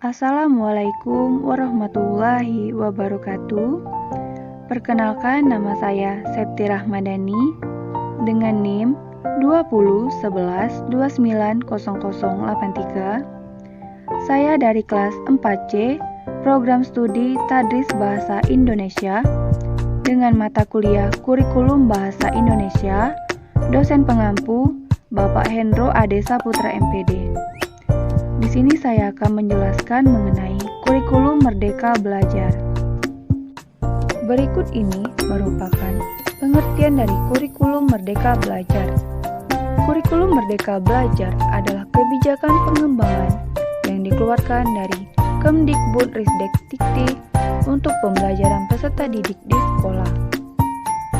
Assalamualaikum warahmatullahi wabarakatuh. Perkenalkan, nama saya Septi Rahmadani dengan NIM 2011290083. Saya dari kelas 4C, Program Studi Tadris Bahasa Indonesia dengan mata kuliah Kurikulum Bahasa Indonesia, dosen pengampu Bapak Hendro Ade Saputra MPD. Di sini saya akan menjelaskan mengenai kurikulum Merdeka Belajar. Berikut ini merupakan pengertian dari kurikulum Merdeka Belajar. Kurikulum Merdeka Belajar adalah kebijakan pengembangan yang dikeluarkan dari Kemdikbudrisdikti untuk pembelajaran peserta didik di sekolah.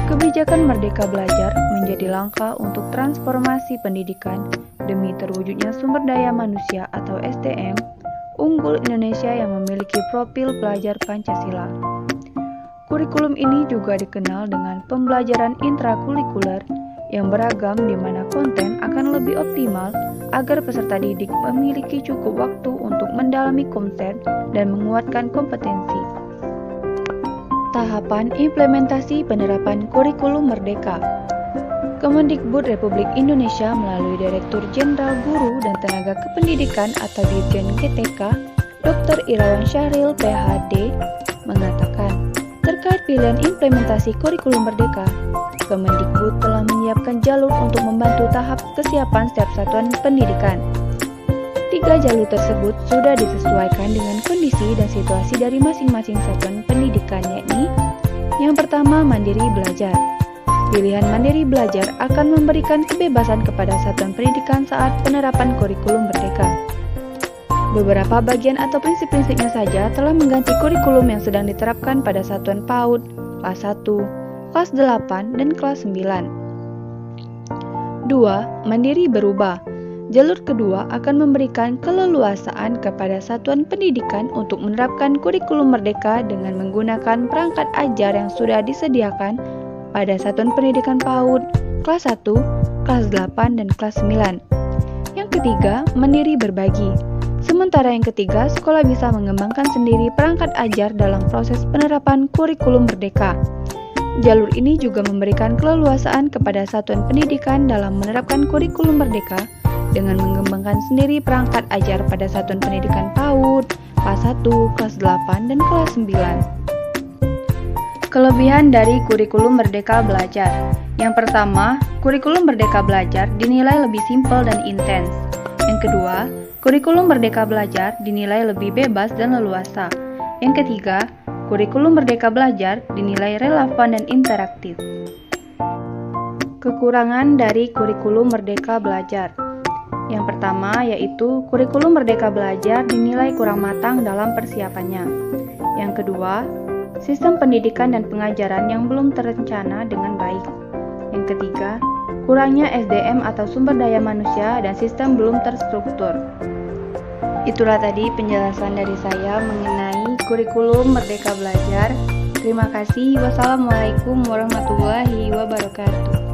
Kebijakan Merdeka Belajar menjadi langkah untuk transformasi pendidikan demi terwujudnya sumber daya manusia atau SDM unggul Indonesia yang memiliki profil pelajar Pancasila. Kurikulum ini juga dikenal dengan pembelajaran intrakurikuler yang beragam di mana konten akan lebih optimal agar peserta didik memiliki cukup waktu untuk mendalami konten dan menguatkan kompetensi. Tahapan implementasi penerapan kurikulum Merdeka. Kemendikbud Republik Indonesia melalui Direktur Jenderal Guru dan Tenaga Kependidikan atau Dirjen GTK, Dr. Irawan Syahril PhD, mengatakan, terkait pilihan implementasi kurikulum Merdeka, Kemendikbud telah menyiapkan jalur untuk membantu tahap kesiapan setiap satuan pendidikan. 3 jalur tersebut sudah disesuaikan dengan kondisi dan situasi dari masing-masing satuan pendidikan, yakni yang pertama, mandiri belajar. Pilihan mandiri belajar akan memberikan kebebasan kepada satuan pendidikan saat penerapan kurikulum Merdeka. Beberapa bagian atau prinsip-prinsipnya saja telah mengganti kurikulum yang sedang diterapkan pada satuan PAUD, kelas 1, kelas 8, dan kelas 9. 2. Mandiri berubah. Jalur kedua akan memberikan keleluasaan kepada satuan pendidikan untuk menerapkan kurikulum Merdeka dengan menggunakan perangkat ajar yang sudah disediakan pada satuan pendidikan PAUD, kelas 1, kelas 8, dan kelas 9. Yang ketiga, mandiri berbagi. Sementara yang ketiga, sekolah bisa mengembangkan sendiri perangkat ajar dalam proses penerapan kurikulum Merdeka. Jalur ini juga memberikan keleluasaan kepada satuan pendidikan dalam menerapkan kurikulum Merdeka dengan mengembangkan sendiri perangkat ajar pada satuan pendidikan PAUD, kelas 1, kelas 8, dan kelas 9. Kelebihan dari kurikulum Merdeka Belajar. Yang pertama, kurikulum Merdeka Belajar dinilai lebih simpel dan intens. Yang kedua, kurikulum Merdeka Belajar dinilai lebih bebas dan leluasa. Yang ketiga, kurikulum Merdeka Belajar dinilai relevan dan interaktif. Kekurangan dari kurikulum Merdeka Belajar. Yang pertama yaitu kurikulum Merdeka Belajar dinilai kurang matang dalam persiapannya. Yang kedua, sistem pendidikan dan pengajaran yang belum terencana dengan baik. Yang ketiga, kurangnya SDM atau sumber daya manusia dan sistem belum terstruktur. Itulah tadi penjelasan dari saya mengenai kurikulum Merdeka Belajar. Terima kasih. Wassalamualaikum warahmatullahi wabarakatuh.